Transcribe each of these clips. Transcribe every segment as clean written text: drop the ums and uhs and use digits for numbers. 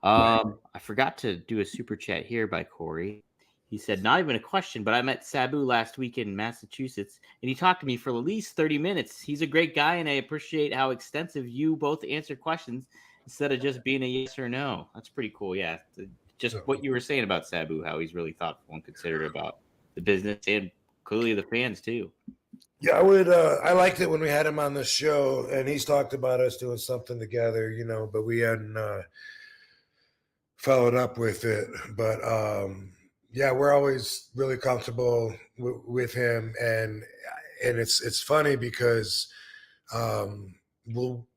I forgot to do a super chat here by Corey. He said, not even a question, but I met Sabu last week in Massachusetts, and he talked to me for at least 30 minutes. He's a great guy, and I appreciate how extensive you both answer questions instead of just being a yes or no. That's pretty cool. Yeah. Just what you were saying about Sabu, how he's really thoughtful and considerate about the business and clearly the fans, too. Yeah, I would. I liked it when we had him on the show, and he's talked about us doing something together, but we hadn't followed up with it. But yeah, we're always really comfortable with him, and it's funny because we'll.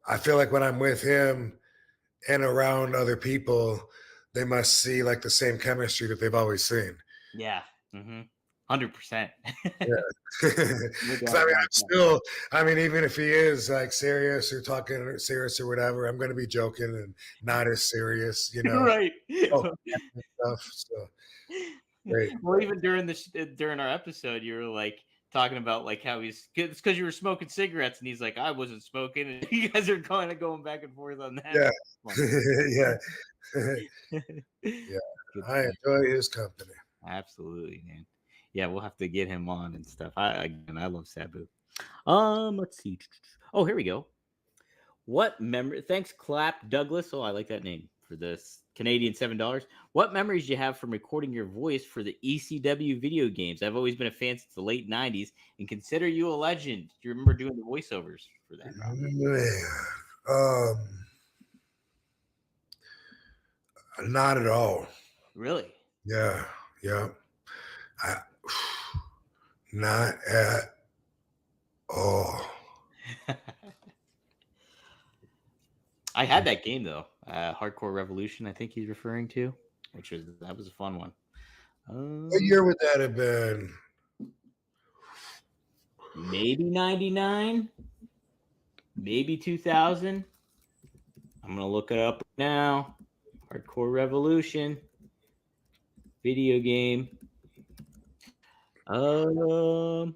I feel like when I'm with him and around other people, they must see like the same chemistry that they've always seen. Yeah. 100%. Yeah. Because even if he is like serious or talking serious or whatever, I'm going to be joking and not as serious, Right. stuff. So great. Well, even during our episode, you were like talking about like how it's because you were smoking cigarettes, and he's like, I wasn't smoking, and you guys are kind of going back and forth on that. Yeah. Yeah. I enjoy his company. Absolutely, man. Yeah, we'll have to get him on and stuff. I love Sabu. Let's see. Oh, here we go. What memory? Thanks, Clap Douglas. Oh, I like that name for this Canadian $7. What memories do you have from recording your voice for the ECW video games? I've always been a fan since the late '90s and consider you a legend. Do you remember doing the voiceovers for that? Not at all. Really? Yeah. Not at all. I had that game though, Hardcore Revolution. I think he's referring to, that was a fun one. What year would that have been? Maybe 99, maybe 2000. I'm gonna look it up now. Hardcore Revolution video game. Tell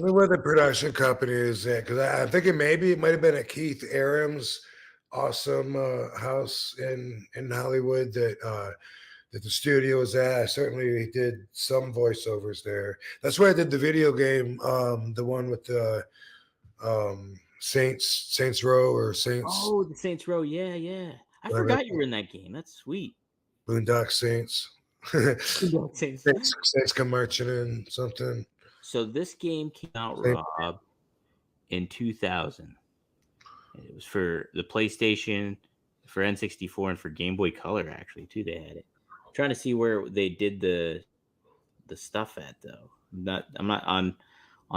me where the production company is at, because I'm thinking maybe it might have been at Keith Aram's awesome house in Hollywood that the studio was at. I certainly did some voiceovers there. That's where I did the video game, the one with the Saints Row or Saints. Oh, the Saints Row. Yeah. I forgot you were in that game. That's sweet. Boondock Saints. Saints come marching in something. So this game came out, Rob, in 2000. It was for the PlayStation, for N64, and for Game Boy Color. Actually, too, they had it. I'm trying to see where they did the stuff at though. I'm not on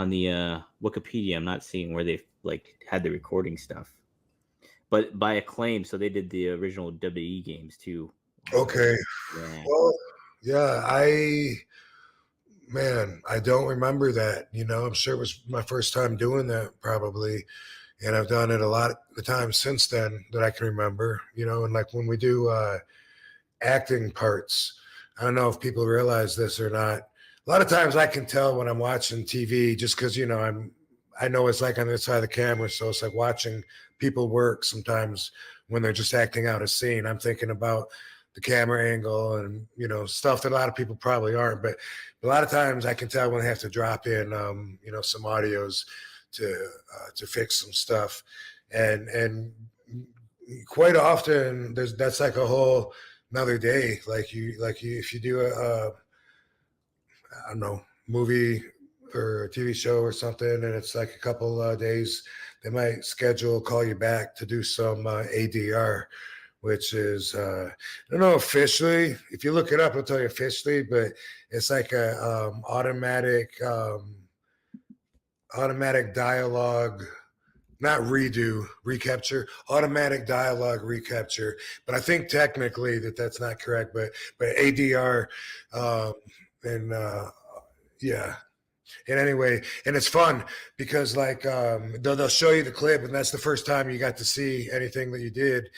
the Wikipedia. I'm not seeing where they like had the recording stuff. But by Acclaim, so they did the original WWE games too. Okay. Yeah. Well, yeah, I don't remember that. I'm sure it was my first time doing that probably. And I've done it a lot of times since then that I can remember, and like when we do acting parts, I don't know if people realize this or not. A lot of times I can tell when I'm watching TV just because, I know it's like on the side of the camera. So it's like watching people work sometimes when they're just acting out a scene. I'm thinking about the camera angle and, stuff that a lot of people probably aren't. But a lot of times I can tell when they have to drop in, some audios to fix some stuff. And quite often that's like a whole another day. If you do I don't know, movie or a TV show or something, and it's like a couple days, they might call you back to do some ADR, which is I don't know officially. If you look it up, I'll tell you officially, but it's like a automatic dialogue, not recapture, automatic dialogue recapture. But I think technically that's not correct. But ADR yeah. And anyway, and it's fun because they'll show you the clip, and that's the first time you got to see anything that you did,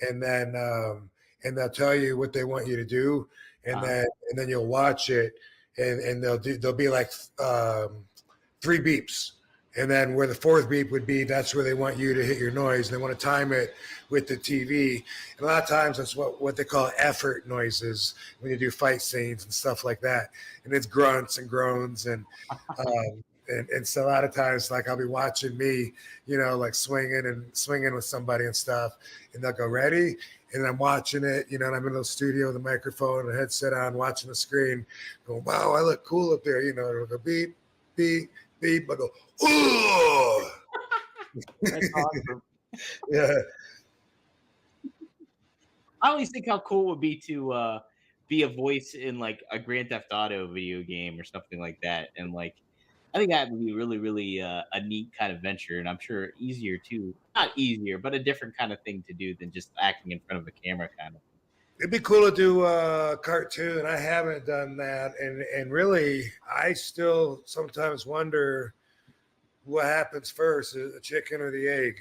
and then and they'll tell you what they want you to do, and then you'll watch it, and they'll be like 3 beeps, And then where the fourth beep would be, that's where they want you to hit your noise. They want to time it with the TV. And a lot of times that's what they call effort noises when you do fight scenes and stuff like that. And it's grunts and groans and so a lot of times, like I'll be watching me, like swinging with somebody and stuff, and they'll go ready, and I'm watching it, and I'm in the studio with a microphone and a headset on, watching the screen, going, "Wow, I look cool up there," it'll go beep, beep, beep, I go, "Oh." That's awesome. Yeah. I always think how cool it would be to be a voice in like a Grand Theft Auto video game or something like that, and like I think that would be really, really a neat kind of venture, and I'm sure easier too. Not easier, but a different kind of thing to do than just acting in front of a camera, kind of. It'd be cool to do a cartoon. I haven't done that, and really, I still sometimes wonder what happens first, the chicken or the egg.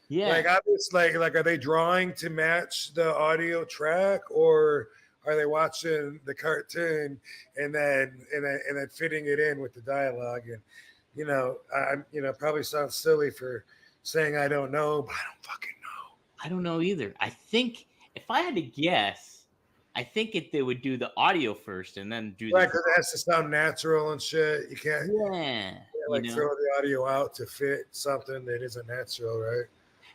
Yeah, Like I was like, are they drawing to match the audio track, or are they watching the cartoon and then fitting it in with the dialogue? And I'm probably sounds silly for saying I don't know, but I don't fucking know. I don't know either. I think if I had to guess, I think they would do the audio first and then do Right, the because it has to sound natural and shit. You can't yeah, like throw the audio out to fit something that isn't natural, right?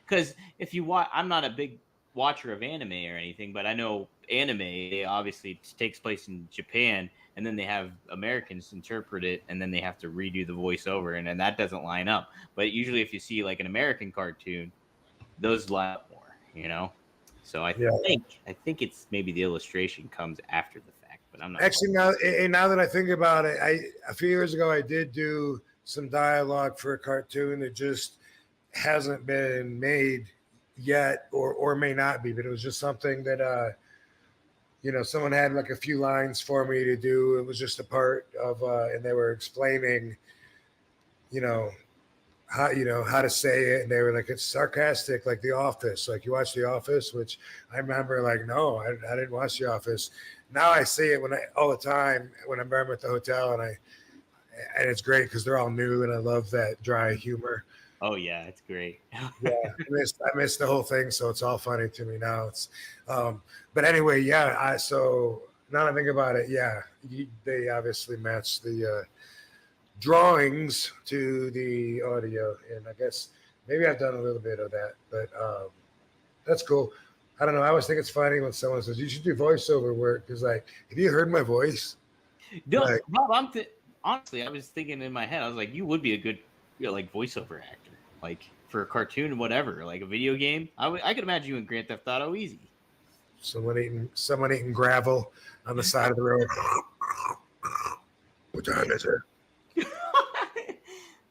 because if you watch, I'm not a big watcher of anime or anything, but I know anime obviously takes place in Japan, and then they have Americans interpret it, and then they have to redo the voiceover, and then that doesn't line up. But usually, if you see like an American cartoon, those line up more. So I think it's maybe the illustration comes after the fact, but I'm not Actually, now that I think about it, a few years ago I did do some dialogue for a cartoon that just hasn't been made yet, or may not be, but it was just something that someone had like a few lines for me to do. It was just a part of and they were explaining you know how to say it, and they were like, it's sarcastic, like The Office. Like, you watch The Office, which I remember, like, no, I didn't watch The Office. Now I say it all the time when I'm at the hotel, and it's great because they're all new, and I love that dry humor. Oh yeah, it's great. Yeah, I missed the whole thing, so it's all funny to me now. But anyway, yeah. So now that I think about it, yeah, they obviously match the drawings to the audio, and I guess maybe I've done a little bit of that, but that's cool. I don't know. I always think it's funny when someone says you should do voiceover work, because, like, have you heard my voice? No, Like, Rob, honestly, I was thinking in my head, I was like, you would be a good, like voiceover actor, like for a cartoon, whatever, like a video game. I could imagine you in Grand Theft Auto easy. someone eating gravel on the side of the road. What time is it?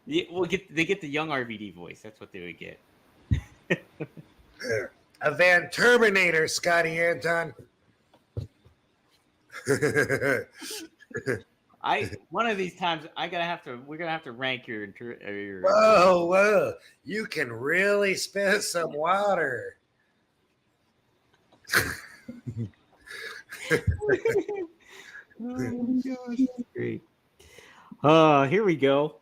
Yeah, they get the young RVD voice. That's what they would get. A Van Terminator, Scotty Anton. One of these times we're gonna have to rank your Whoa, you can really spit some water. Oh my gosh, great. Here we go.